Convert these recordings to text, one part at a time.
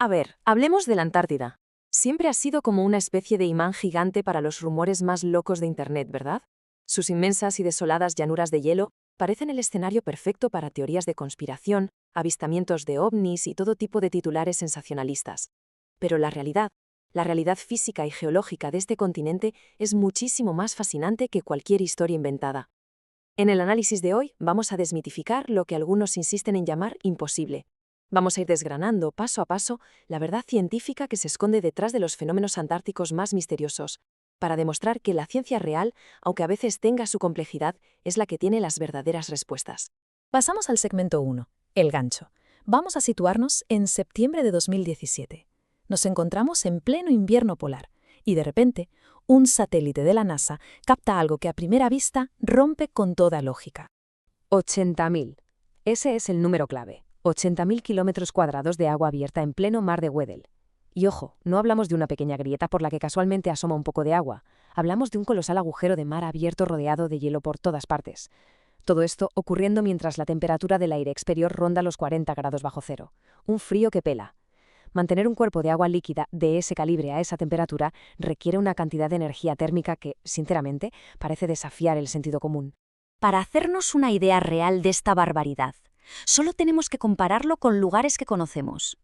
A ver, hablemos de la Antártida. Siempre ha sido como una especie de imán gigante para los rumores más locos de Internet, ¿verdad? Sus inmensas y desoladas llanuras de hielo parecen el escenario perfecto para teorías de conspiración, avistamientos de ovnis y todo tipo de titulares sensacionalistas. Pero la realidad física y geológica de este continente es muchísimo más fascinante que cualquier historia inventada. En el análisis de hoy vamos a desmitificar lo que algunos insisten en llamar imposible. Vamos a ir desgranando paso a paso la verdad científica que se esconde detrás de los fenómenos antárticos más misteriosos, para demostrar que la ciencia real, aunque a veces tenga su complejidad, es la que tiene las verdaderas respuestas. Pasamos al segmento 1, el gancho. Vamos a situarnos en septiembre de 2017. Nos encontramos en pleno invierno polar y de repente, un satélite de la NASA capta algo que a primera vista rompe con toda lógica. 80.000. Ese es el número clave. 80.000 kilómetros cuadrados de agua abierta en pleno mar de Weddell. Y ojo, no hablamos de una pequeña grieta por la que casualmente asoma un poco de agua. Hablamos de un colosal agujero de mar abierto rodeado de hielo por todas partes. Todo esto ocurriendo mientras la temperatura del aire exterior ronda los 40 grados bajo cero. Un frío que pela. Mantener un cuerpo de agua líquida de ese calibre a esa temperatura requiere una cantidad de energía térmica que, sinceramente, parece desafiar el sentido común. Para hacernos una idea real de esta barbaridad, solo tenemos que compararlo con lugares que conocemos.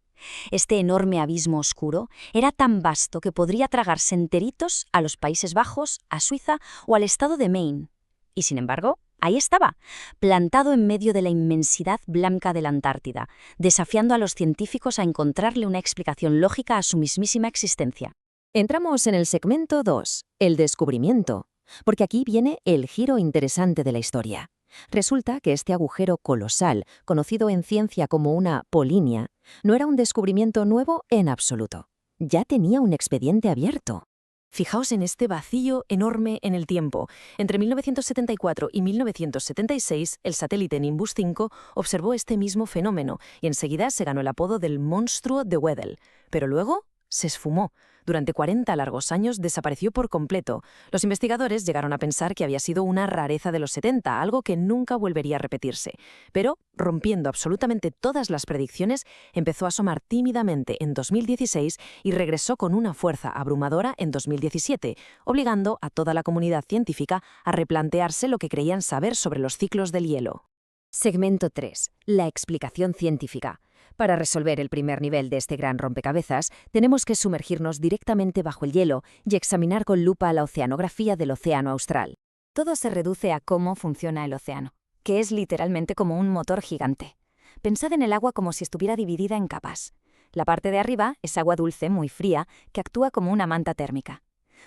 Este enorme abismo oscuro era tan vasto que podría tragarse enteritos a los Países Bajos, a Suiza o al estado de Maine. Y sin embargo, ahí estaba, plantado en medio de la inmensidad blanca de la Antártida, desafiando a los científicos a encontrarle una explicación lógica a su mismísima existencia. Entramos en el segmento 2, el descubrimiento, porque aquí viene el giro interesante de la historia. Resulta que este agujero colosal, conocido en ciencia como una polinia, no era un descubrimiento nuevo en absoluto. Ya tenía un expediente abierto. Fijaos en este vacío enorme en el tiempo. Entre 1974 y 1976, el satélite Nimbus 5 observó este mismo fenómeno y enseguida se ganó el apodo del monstruo de Weddell. Pero luego se esfumó. Durante 40 largos años desapareció por completo. Los investigadores llegaron a pensar que había sido una rareza de los 70, algo que nunca volvería a repetirse. Pero, rompiendo absolutamente todas las predicciones, empezó a asomar tímidamente en 2016 y regresó con una fuerza abrumadora en 2017, obligando a toda la comunidad científica a replantearse lo que creían saber sobre los ciclos del hielo. Segmento 3. La explicación científica. Para resolver el primer nivel de este gran rompecabezas, tenemos que sumergirnos directamente bajo el hielo y examinar con lupa la oceanografía del océano austral. Todo se reduce a cómo funciona el océano, que es literalmente como un motor gigante. Pensad en el agua como si estuviera dividida en capas. La parte de arriba es agua dulce muy fría que actúa como una manta térmica.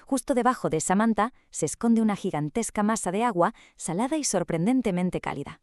Justo debajo de esa manta se esconde una gigantesca masa de agua salada y sorprendentemente cálida.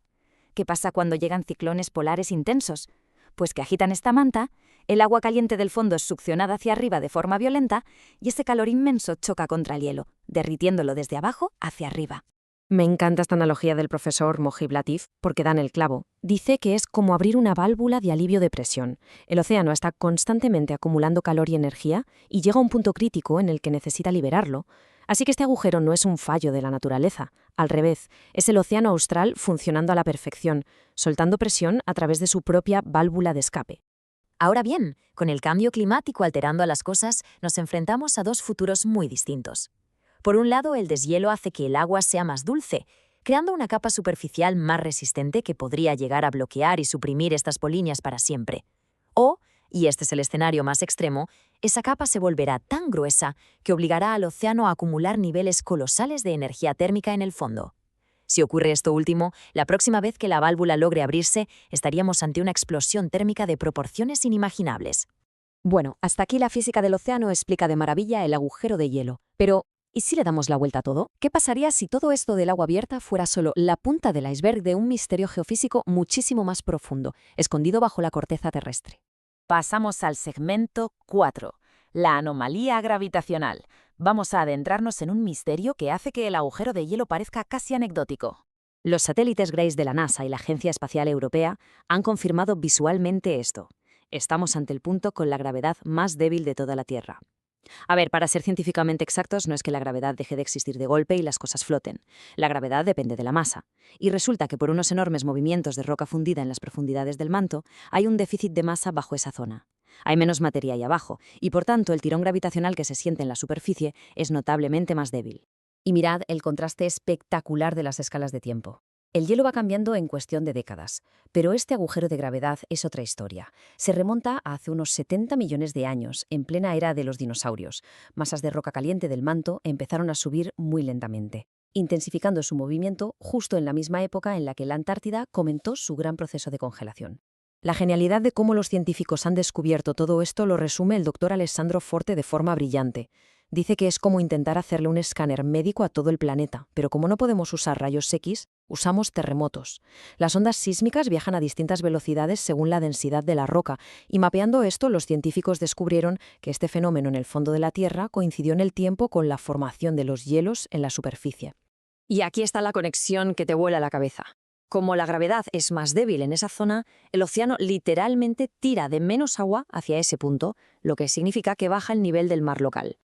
¿Qué pasa cuando llegan ciclones polares intensos? Pues que agitan esta manta, el agua caliente del fondo es succionada hacia arriba de forma violenta y ese calor inmenso choca contra el hielo, derritiéndolo desde abajo hacia arriba. Me encanta esta analogía del profesor Mohib Latif porque dan el clavo. Dice que es como abrir una válvula de alivio de presión. El océano está constantemente acumulando calor y energía y llega a un punto crítico en el que necesita liberarlo. Así que este agujero no es un fallo de la naturaleza. Al revés, es el océano austral funcionando a la perfección, soltando presión a través de su propia válvula de escape. Ahora bien, con el cambio climático alterando a las cosas, nos enfrentamos a dos futuros muy distintos. Por un lado, el deshielo hace que el agua sea más dulce, creando una capa superficial más resistente que podría llegar a bloquear y suprimir estas polinias para siempre. O, y este es el escenario más extremo, esa capa se volverá tan gruesa que obligará al océano a acumular niveles colosales de energía térmica en el fondo. Si ocurre esto último, la próxima vez que la válvula logre abrirse, estaríamos ante una explosión térmica de proporciones inimaginables. Bueno, hasta aquí la física del océano explica de maravilla el agujero de hielo. Pero, ¿y si le damos la vuelta a todo? ¿Qué pasaría si todo esto del agua abierta fuera solo la punta del iceberg de un misterio geofísico muchísimo más profundo, escondido bajo la corteza terrestre? Pasamos al segmento 4, la anomalía gravitacional. Vamos a adentrarnos en un misterio que hace que el agujero de hielo parezca casi anecdótico. Los satélites Grace de la NASA y la Agencia Espacial Europea han confirmado visualmente esto. Estamos ante el punto con la gravedad más débil de toda la Tierra. A ver, para ser científicamente exactos, no es que la gravedad deje de existir de golpe y las cosas floten. La gravedad depende de la masa. Y resulta que por unos enormes movimientos de roca fundida en las profundidades del manto, hay un déficit de masa bajo esa zona. Hay menos materia ahí abajo, y por tanto el tirón gravitacional que se siente en la superficie es notablemente más débil. Y mirad el contraste espectacular de las escalas de tiempo. El hielo va cambiando en cuestión de décadas, pero este agujero de gravedad es otra historia. Se remonta a hace unos 70 millones de años, en plena era de los dinosaurios. Masas de roca caliente del manto empezaron a subir muy lentamente, intensificando su movimiento justo en la misma época en la que la Antártida comenzó su gran proceso de congelación. La genialidad de cómo los científicos han descubierto todo esto lo resume el doctor Alessandro Forte de forma brillante. Dice que es como intentar hacerle un escáner médico a todo el planeta, pero como no podemos usar rayos X, usamos terremotos. Las ondas sísmicas viajan a distintas velocidades según la densidad de la roca, y mapeando esto, los científicos descubrieron que este fenómeno en el fondo de la Tierra coincidió en el tiempo con la formación de los hielos en la superficie. Y aquí está la conexión que te vuela la cabeza. Como la gravedad es más débil en esa zona, el océano literalmente tira de menos agua hacia ese punto, lo que significa que baja el nivel del mar local.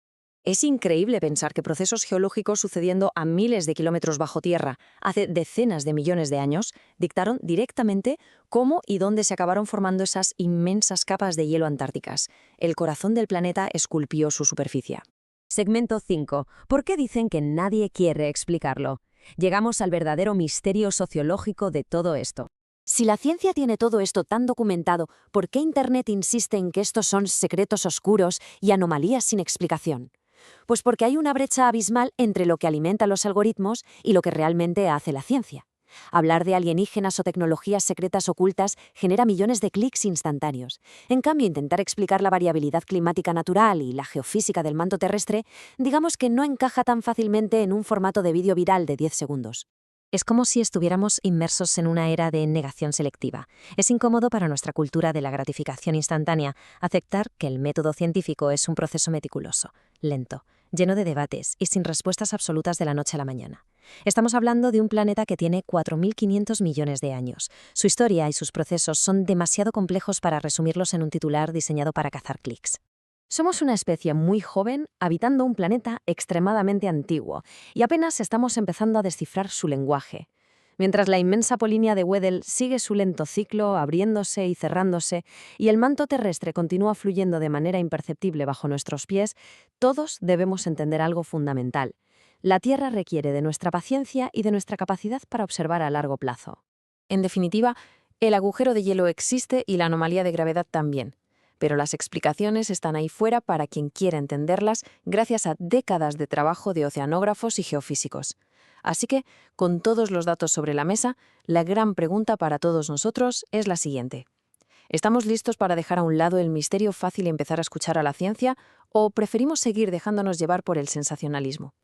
Es increíble pensar que procesos geológicos sucediendo a miles de kilómetros bajo tierra hace decenas de millones de años dictaron directamente cómo y dónde se acabaron formando esas inmensas capas de hielo antárticas. El corazón del planeta esculpió su superficie. Segmento 5. ¿Por qué dicen que nadie quiere explicarlo? Llegamos al verdadero misterio sociológico de todo esto. Si la ciencia tiene todo esto tan documentado, ¿por qué Internet insiste en que estos son secretos oscuros y anomalías sin explicación? Pues porque hay una brecha abismal entre lo que alimenta los algoritmos y lo que realmente hace la ciencia. Hablar de alienígenas o tecnologías secretas ocultas genera millones de clics instantáneos. En cambio, intentar explicar la variabilidad climática natural y la geofísica del manto terrestre, digamos que no encaja tan fácilmente en un formato de vídeo viral de 10 segundos. Es como si estuviéramos inmersos en una era de negación selectiva. Es incómodo para nuestra cultura de la gratificación instantánea aceptar que el método científico es un proceso meticuloso, lento, lleno de debates y sin respuestas absolutas de la noche a la mañana. Estamos hablando de un planeta que tiene 4.500 millones de años. Su historia y sus procesos son demasiado complejos para resumirlos en un titular diseñado para cazar clics. Somos una especie muy joven habitando un planeta extremadamente antiguo y apenas estamos empezando a descifrar su lenguaje. Mientras la inmensa polínea de Weddell sigue su lento ciclo, abriéndose y cerrándose, y el manto terrestre continúa fluyendo de manera imperceptible bajo nuestros pies, todos debemos entender algo fundamental. La Tierra requiere de nuestra paciencia y de nuestra capacidad para observar a largo plazo. En definitiva, el agujero de hielo existe y la anomalía de gravedad también. Pero las explicaciones están ahí fuera para quien quiera entenderlas gracias a décadas de trabajo de oceanógrafos y geofísicos. Así que, con todos los datos sobre la mesa, la gran pregunta para todos nosotros es la siguiente. ¿Estamos listos para dejar a un lado el misterio fácil y empezar a escuchar a la ciencia, o preferimos seguir dejándonos llevar por el sensacionalismo?